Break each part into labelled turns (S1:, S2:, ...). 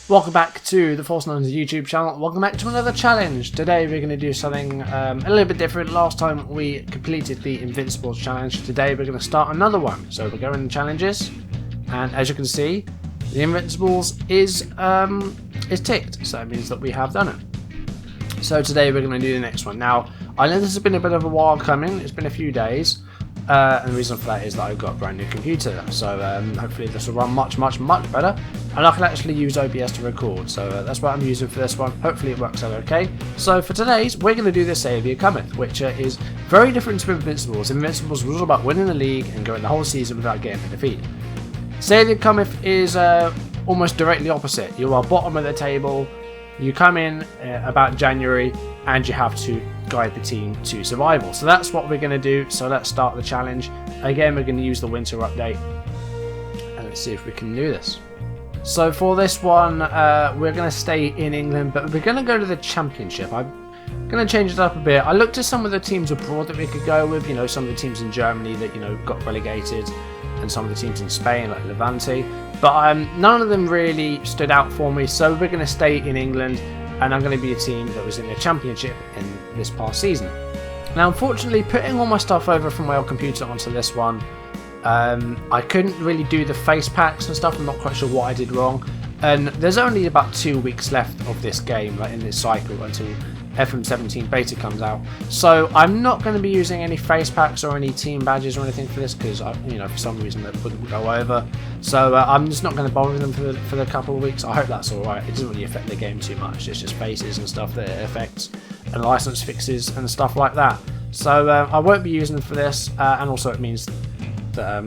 S1: Welcome back to the Force 9's YouTube channel. Welcome back to another challenge. Today we're going to do something a little bit different. Last time we completed the Invincibles challenge. Today we're going to start another one. So we're going in challenges, and as you can see, the Invincibles is ticked. So it means that we have done it. So today we're going to do the next one. Now I know this has been a bit of a while coming. It's been a few days. And the reason for that is that I've got a brand new computer, so hopefully this will run much better, and I can actually use OBS to record, so that's what I'm using for this one. Hopefully it works out okay. So for today's, we're going to do the Saviour Cometh, which is very different to Invincibles. Invincibles was all about winning the league and going the whole season without getting a defeat. Saviour Cometh is almost directly opposite. You are bottom of the table, you come in about January, and you have to guide the team to survival. So that's what we're going to do. So let's start the challenge. Again, we're going to use the winter update, and let's see if we can do this. So for this one, we're going to stay in England, but we're going to go to the Championship. I'm going to change it up a bit. I looked at some of the teams abroad that we could go with, some of the teams in Germany that, got relegated, and some of the teams in Spain, like Levante, but none of them really stood out for me, so we're going to stay in England, and I'm going to be a team that was in the Championship in this past season. Now, unfortunately, putting all my stuff over from my old computer onto this one, I couldn't really do the face packs and stuff. I'm not quite sure what I did wrong, and there's only about 2 weeks left of this game, like in this cycle, until FM17 beta comes out. So I'm not going to be using any face packs or any team badges or anything for this, because for some reason that wouldn't go over. So I'm just not going to bother with them for the couple of weeks. I hope that's alright. It doesn't really affect the game too much. It's just faces and stuff that it affects, and license fixes and stuff like that. So I won't be using them for this, and also it means that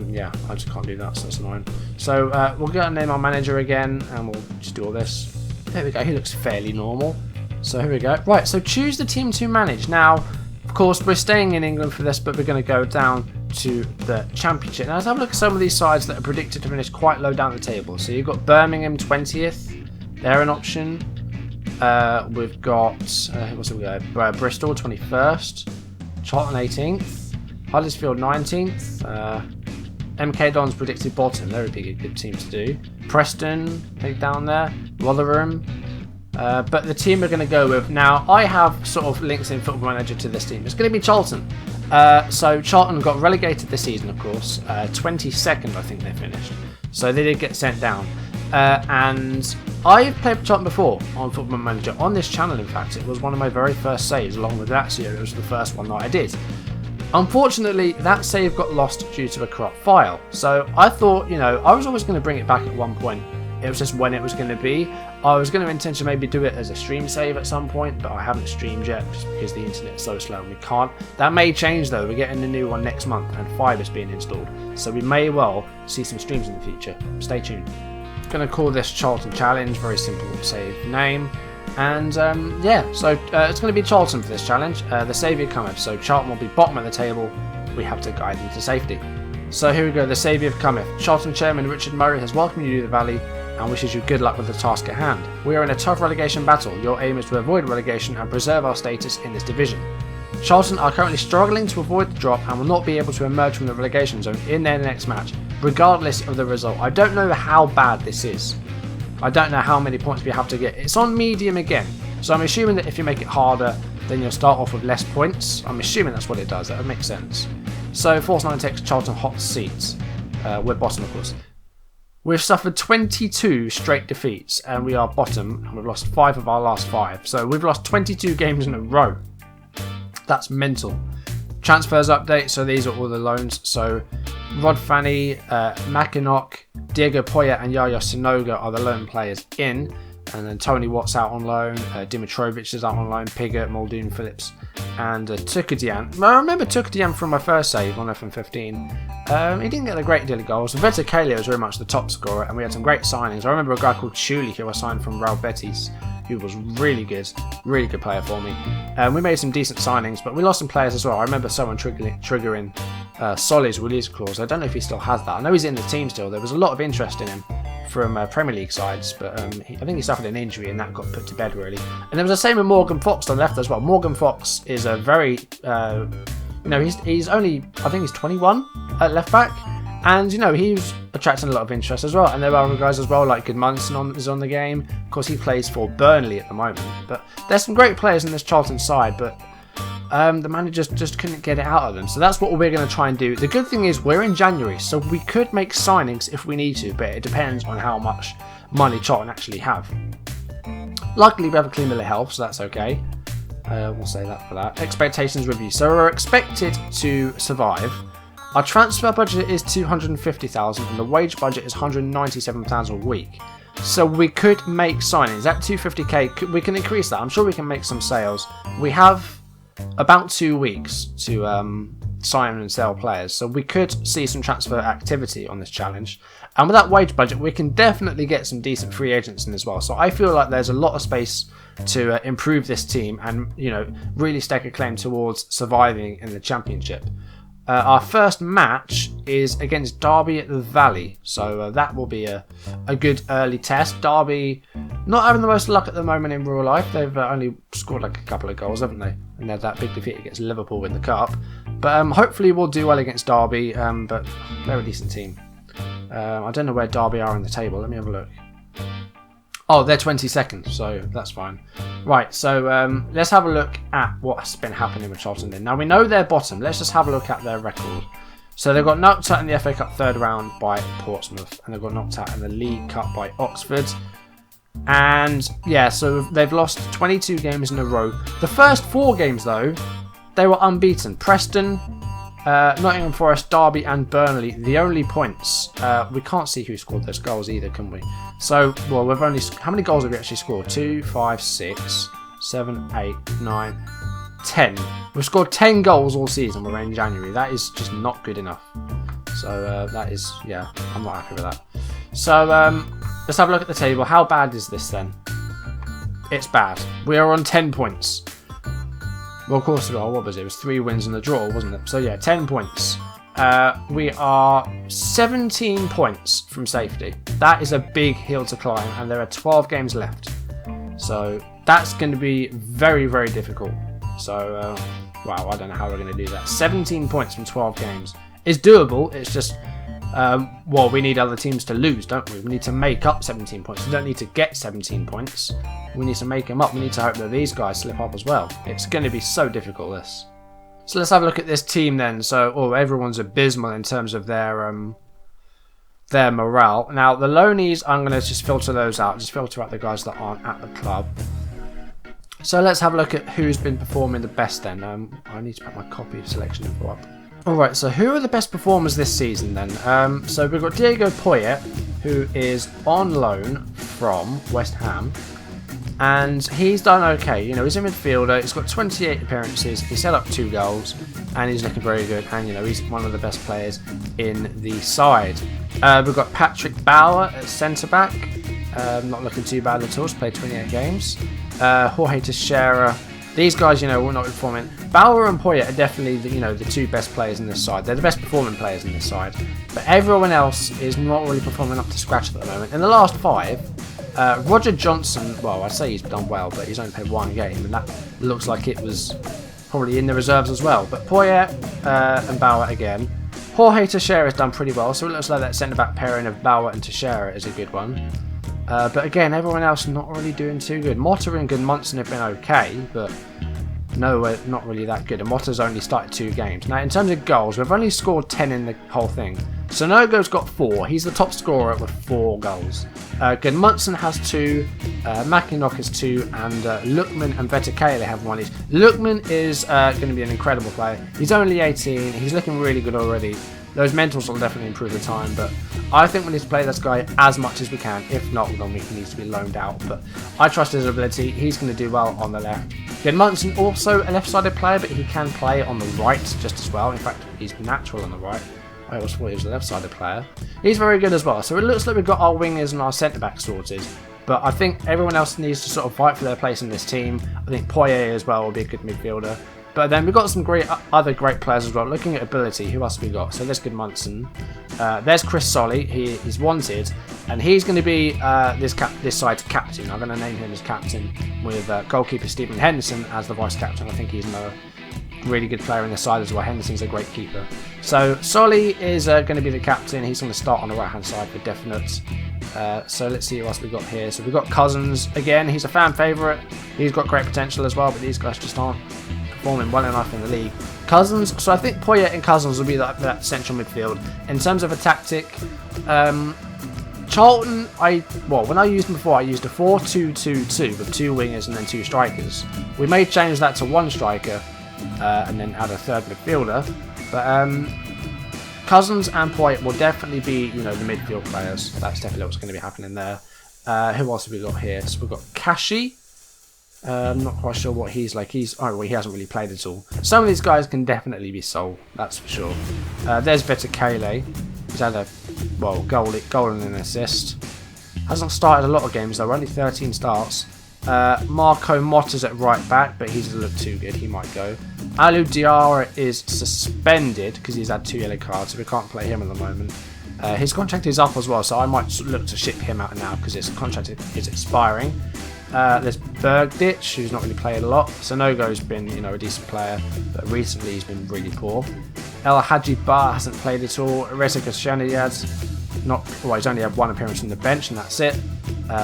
S1: I just can't do that, so that's annoying. So we'll go and name our manager again, and we'll just do all this. There we go. He looks fairly normal. So here we go. Right, so choose the team to manage. Now, of course, we're staying in England for this, but we're going to go down to the Championship. Now, let's have a look at some of these sides that are predicted to finish quite low down the table. So you've got Birmingham 20th. They're an option. We've got Bristol 21st. Charlton 18th. Huddersfield 19th. MK Dons predicted bottom. They're a good team to do. Preston, I think, down there. Rotherham. But the team we're going to go with, now I have sort of links in Football Manager to this team. It's going to be Charlton. So Charlton got relegated this season, of course. 22nd, I think they finished. So they did get sent down. And I've played for Charlton before on Football Manager. On this channel, in fact, it was one of my very first saves, along with Lazio. It was the first one that I did. Unfortunately, that save got lost due to a corrupt file. So I thought, I was always going to bring it back at one point. It was just when it was going to be. I was going to intentionally maybe do it as a stream save at some point, but I haven't streamed yet just because the internet's so slow and we can't. That may change though. We're getting a new one next month and 5 is being installed. So we may well see some streams in the future. Stay tuned. I'm going to call this Charlton Challenge. Very simple save name. And so it's going to be Charlton for this challenge. The Saviour Cometh. So Charlton will be bottom of the table. We have to guide them to safety. So here we go. The Saviour Cometh. Charlton Chairman Richard Murray has welcomed you to the Valley and wishes you good luck with the task at hand. We are in a tough relegation battle. Your aim is to avoid relegation and preserve our status in this division. Charlton are currently struggling to avoid the drop and will not be able to emerge from the relegation zone in their next match, regardless of the result. I don't know how bad this is. I don't know how many points we have to get. It's on medium again, so I'm assuming that if you make it harder, then you'll start off with less points. I'm assuming that's what it does. That would make sense. So Force 9 takes Charlton hot seats. We're bottom, of course. We've suffered 22 straight defeats, and we are bottom, and we've lost 5 of our last 5. So we've lost 22 games in a row. That's mental. Transfers update, so these are all the loans. So Rod Fanny, Mackinock, Diego Poya and Yaya Sinoga are the loan players in. And then Tony Watt's out on loan, Dimitrovic is out on loan, Pigott, Muldoon, Phillips, and Tukadian. I remember Tukadian from my first save on FM15. He didn't get a great deal of goals. Veta Kaleo was very much the top scorer, and we had some great signings. I remember a guy called Chuli who I signed from Real Betis, who was really good player for me. We made some decent signings, but we lost some players as well. I remember someone triggering Solly's release clause. I don't know if he still has that. I know he's in the team still. There was a lot of interest in him from Premier League sides, but I think he suffered an injury and that got put to bed really. And there was the same with Morgan Fox on the left as well. Morgan Fox is a very, he's only, I think he's 21 at left back, And, you know, he's attracting a lot of interest as well. And there are other guys as well, like Goodmunson is on the game. Of course, he plays for Burnley at the moment. But there's some great players in this Charlton side, but the manager just couldn't get it out of them. So that's what we're going to try and do. The good thing is we're in January, so we could make signings if we need to, but it depends on how much money Charlton actually have. Luckily, we have a clean bill of health, so that's okay. We'll say that for that. Expectations review. So we're expected to survive. Our transfer budget is 250,000 and the wage budget is 197,000 a week. So we could make signings. At 250k, we can increase that. I'm sure we can make some sales. We have about 2 weeks to sign and sell players. So we could see some transfer activity on this challenge. And with that wage budget, we can definitely get some decent free agents in as well. So I feel like there's a lot of space to improve this team and, you know, really stake a claim towards surviving in the Championship. Our first match is against Derby at the Valley, so that will be a good early test. Derby not having the most luck at the moment in real life. They've only scored like a couple of goals, haven't they? And they had that big defeat against Liverpool in the Cup. But hopefully we'll do well against Derby, but they're a decent team. I don't know where Derby are in the table. Let me have a look. Oh, they're 22nd, so that's fine. Right, so let's have a look at what's been happening with Charlton then. Now, we know they're bottom. Let's just have a look at their record. So they've got knocked out in the FA Cup third round by Portsmouth, and they've got knocked out in the League Cup by Oxford. And, yeah, so they've lost 22 games in a row. The first 4 games, though, they were unbeaten. Preston, Nottingham Forest, Derby and Burnley, the only points. We can't see who scored those goals either, can we? So, well, we've only... How many goals have we actually scored? 2, 5, 6, 7, 8, 9, 10. We've scored 10 goals all season. We're in January. That is just not good enough. So, that is... Yeah, I'm not happy with that. So, let's have a look at the table. How bad is this then? It's bad. We are on 10 points. Well, of course, what was it? It was 3 wins and a draw, wasn't it? So, yeah, 10 points. We are 17 points from safety. That is a big hill to climb, and there are 12 games left. So, that's going to be very, very difficult. So, wow, I don't know how we're going to do that. 17 points from 12 games. It's doable. It's just, well, we need other teams to lose, don't we? We need to make up 17 points. We don't need to get 17 points. We need to make them up. We need to hope that these guys slip up as well. It's going to be so difficult, this. So let's have a look at this team then. So, everyone's abysmal in terms of their morale. Now, the loanies, I'm going to just filter those out. Just filter out the guys that aren't at the club. So let's have a look at who's been performing the best then. I need to put my copy of selection info up. Alright, so who are the best performers this season then? So we've got Diego Poyet, who is on loan from West Ham. And he's done okay. You know, he's a midfielder. He's got 28 appearances. He's set up 2 goals. And he's looking very good. And, you know, he's one of the best players in the side. We've got Patrick Bauer at centre-back. Not looking too bad at all. He's played 28 games. Jorge Teixeira. These guys, you know, will not be performing. Bauer and Poyet are definitely, the 2 best players in this side. They're the best performing players in this side. But everyone else is not really performing up to scratch at the moment. In the last 5... Roger Johnson, well, I'd say he's done well, but he's only played 1 game, and that looks like it was probably in the reserves as well. But Poyet and Bauer again. Jorge Teixeira has done pretty well, so it looks like that centre-back pairing of Bauer and Teixeira is a good one. But again, everyone else not really doing too good. Motta and Goodmunson have been okay, but no, not really that good. And Motta's only started 2 games. Now, in terms of goals, we've only scored 10 in the whole thing. Sonogo's got 4. He's the top scorer with 4 goals. Goodmunson has 2, Mackinock has 2, and Lookman and Vetakele have 1 each. Lookman is going to be an incredible player. He's only 18. He's looking really good already. Those mentals will definitely improve with time, but I think we need to play this guy as much as we can. If not, then he needs to be loaned out. But I trust his ability. He's going to do well on the left. Goodmunson also a left-sided player, but he can play on the right just as well. In fact, he's natural on the right. I always thought he was a left-sided player. He's very good as well. So it looks like we've got our wingers and our centre-back sorted. But I think everyone else needs to sort of fight for their place in this team. I think Poyet as well will be a good midfielder. But then we've got some other great players as well. Looking at ability, who else have we got? So there's Goodmunson. There's Chris Solly. He's wanted. And he's going to be this side's captain. I'm going to name him as captain with goalkeeper Stephen Henderson as the vice-captain. I think he's another really good player in the side as well. Henderson's a great keeper. So Solly is going to be the captain. He's going to start on the right hand side for definite. So let's see who else we've got here. So we've got Cousins again. He's a fan favourite. He's got great potential as well, but these guys just aren't performing well enough in the league. Cousins. So I think Poyet and Cousins will be that central midfield. In terms of a tactic, Charlton, when I used them before, I used a 4-2-2-2 with 2 wingers and then 2 strikers. We may change that to 1 striker and then add a 3rd midfielder. But Cousins and Poyet will definitely be, the midfield players. That's definitely what's going to be happening there. Who else have we got here? So we've got Kashi. I'm not quite sure what he's like. He hasn't really played at all. Some of these guys can definitely be sold, that's for sure. There's Vetakele. He's had a goal and an assist. Hasn't started a lot of games though, only 13 starts. Marco Motta's at right back, but he doesn't look too good. He might go. Alou Diarra is suspended because he's had 2 yellow cards, so we can't play him at the moment. His contract is up as well, so I might look to ship him out now because his contract is expiring. There's Bergdich, who's not really played a lot. Sonogo's been, a decent player, but recently he's been really poor. El Hadji Bar hasn't played at all. Reza Kashaniad's he's only had 1 appearance from the bench, and that's it.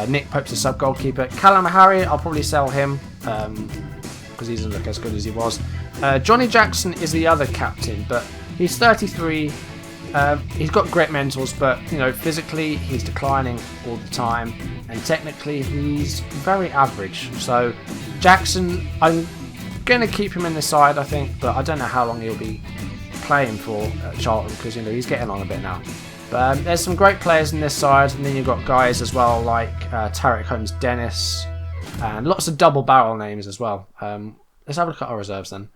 S1: Nick Pope's a sub goalkeeper. Callum Harry, I'll probably sell him because he doesn't look as good as he was. Johnny Jackson is the other captain, but he's 33. He's got great mentals, but physically he's declining all the time, and technically he's very average. So Jackson, I'm going to keep him in the side, I think, but I don't know how long he'll be playing for Charlton because he's getting on a bit now. But there's some great players in this side, and then you've got guys as well like Tarek Holmes-Dennis, and lots of double barrel names as well. Let's have a look at our reserves then.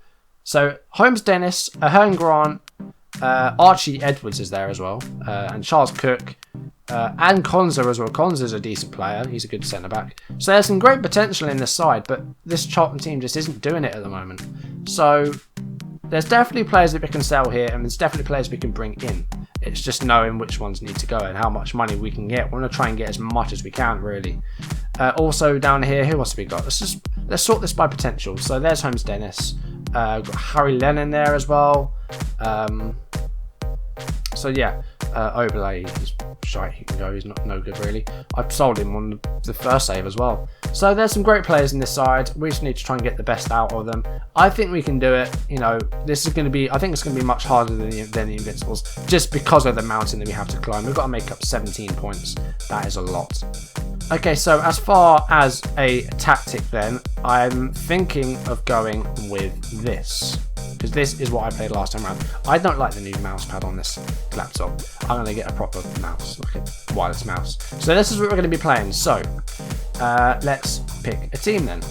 S1: So Holmes-Dennis, Ahern Grant, Archie Edwards is there as well, and Charles Cook, and Konza as well. Konza's a decent player, he's a good centre back. So there's some great potential in this side, but this Charlton team just isn't doing it at the moment. So there's definitely players that we can sell here, and there's definitely players we can bring in. It's just knowing which ones need to go and how much money we can get. We're going to try and get as much as we can, really. Also down here, who else have we got? Let's sort this by potential. So there's Holmes-Dennis. Got Harry Lennon there as well. So yeah, Oberlay is shite. He can go. He's no good really. I've sold him on the first save as well. So there's some great players in this side. We just need to try and get the best out of them. I think we can do it. This is going to be. I think it's going to be much harder than the Invincibles, just because of the mountain that we have to climb. We've got to make up 17 points. That is a lot. Okay, so as far as a tactic then, I'm thinking of going with this. Because this is what I played last time around. I don't like the new mouse pad on this laptop. I'm going to get a proper mouse, like a wireless mouse. So this is what we're going to be playing. So, let's pick a team then.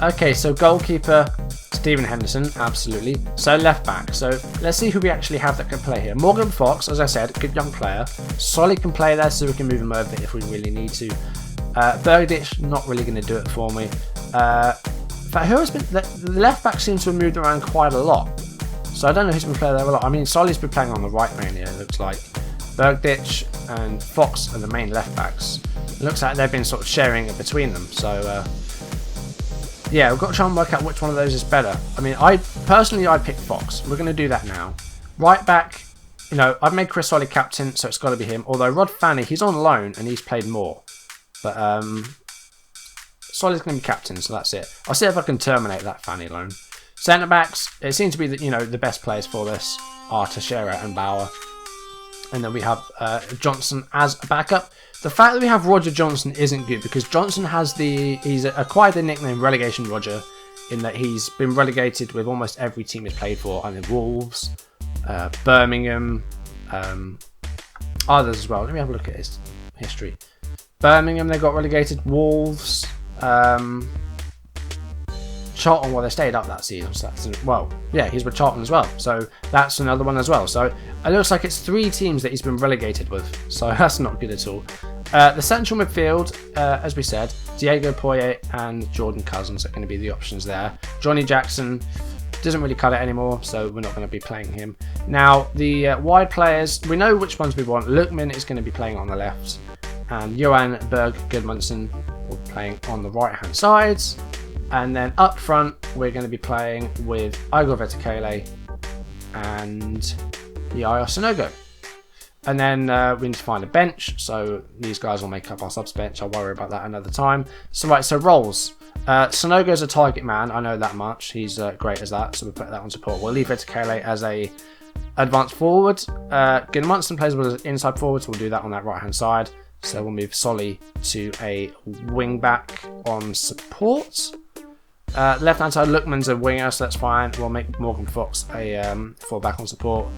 S1: Okay, so goalkeeper, Stephen Henderson, absolutely. So left back. So let's see who we actually have that can play here. Morgan Fox, as I said, good young player. Solly can play there, so we can move him over if we really need to. Bergdich, not really going to do it for me. But who has been the left back seems to have moved around quite a lot, so I don't know who's been playing there a lot. I mean, Solly's been playing on the right mainly, it looks like. Bergdich and Fox are the main left backs. It looks like they've been sort of sharing it between them. So yeah, we've got to try and work out which one of those is better. I mean, I pick Fox. We're going to do that now. Right back, I've made Chris Solly captain, so it's got to be him. Although Rod Fanny, he's on loan and he's played more, but Solly's going to be captain, so that's it. I'll see if I can terminate that Fanny loan. Centre backs, it seems to be that the best players for this are Teixeira and Bauer, and then we have Johnson as a backup. The fact that we have Roger Johnson isn't good because Johnson he's acquired the nickname Relegation Roger, in that he's been relegated with almost every team he's played for. I mean, Wolves, Birmingham, others as well. Let me have a look at his history. Birmingham, they got relegated. Wolves. Charlton, well, they stayed up that season, so he's with Charlton as well, so that's another one as well. So it looks like it's 3 teams that he's been relegated with, so that's not good at all. The central midfield, as we said, Diego Poyet and Jordan Cousins are going to be the options there. Johnny Jackson doesn't really cut it anymore, so we're not going to be playing him. Now, the wide players, we know which ones we want. Lukman is going to be playing on the left, and Johan Berg Gudmundsson will be playing on the right hand sides. And then up front, we're going to be playing with Igor Verticale and Yaya Sonogo. And then we need to find a bench, so these guys will make up our subs bench. I'll worry about that another time. So right, so roles. Sonogo's a target man, I know that much. He's great as that, so we'll put that on support. We'll leave Verticale as a advanced forward. Gunmunson plays with inside forwards, we'll do that on that right hand side. So we'll move Solly to a wing back on support. Left hand side, Lookman's a winger, so that's fine. We'll make Morgan Fox a full back on support.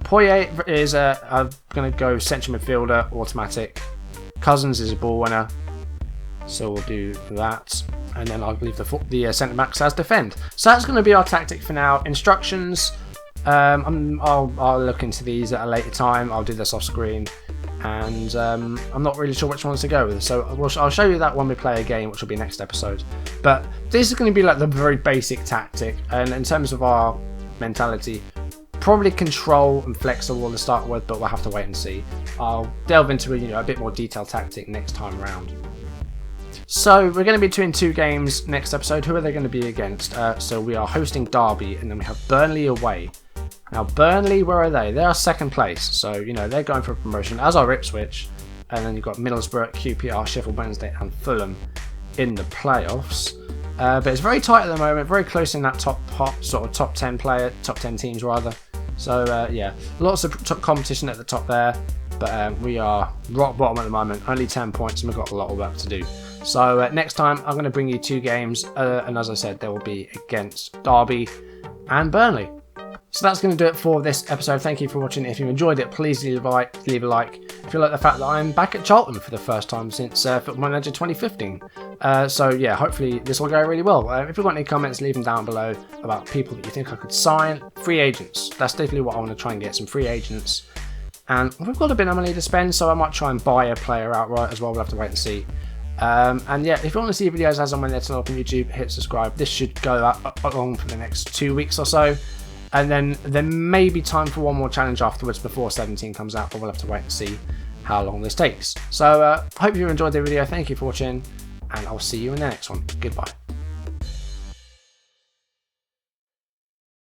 S1: Poirier is I'm going to go central midfielder, automatic. Cousins is a ball winner, so we'll do that. And then I'll leave the centre backs as defend. So that's going to be our tactic for now. Instructions, I'll look into these at a later time. I'll do this off screen. And I'm not really sure which ones to go with, so I'll show you that when we play a game, which will be next episode. But this is going to be like the very basic tactic, and in terms of our mentality, probably control and flexible to start with, but we'll have to wait and see. I'll delve into a bit more detailed tactic next time around. So we're going to be doing 2 games next episode. Who are they going to be against? So we are hosting Derby, and then we have Burnley away. Now Burnley, where are they? They are second place, so they're going for a promotion, as are Ipswich, and then you've got Middlesbrough, QPR, Sheffield Wednesday and Fulham in the playoffs. But it's very tight at the moment, very close in that top 10 teams rather. So yeah, lots of competition at the top there, but we are rock bottom at the moment, only 10 points and we've got a lot of work to do. So next time I'm going to bring you 2 games, and as I said, they will be against Derby and Burnley. So that's going to do it for this episode. Thank you for watching. If you enjoyed it, please leave a like. If you like the fact that I'm back at Charlton for the first time since Football Manager 2015. So yeah, hopefully this will go really well. If you've got any comments, leave them down below about people that you think I could sign. Free agents. That's definitely what I want to try and get, some free agents. And we've got a bit of money to spend, so I might try and buy a player outright as well. We'll have to wait and see. And yeah, if you want to see videos as and when they're turn up on YouTube, hit subscribe. This should go up along for the next 2 weeks or so. And then there may be time for one more challenge afterwards before 17 comes out, but we'll have to wait and see how long this takes. So hope you enjoyed the video. Thank you for watching, and I'll see you in the next one. Goodbye.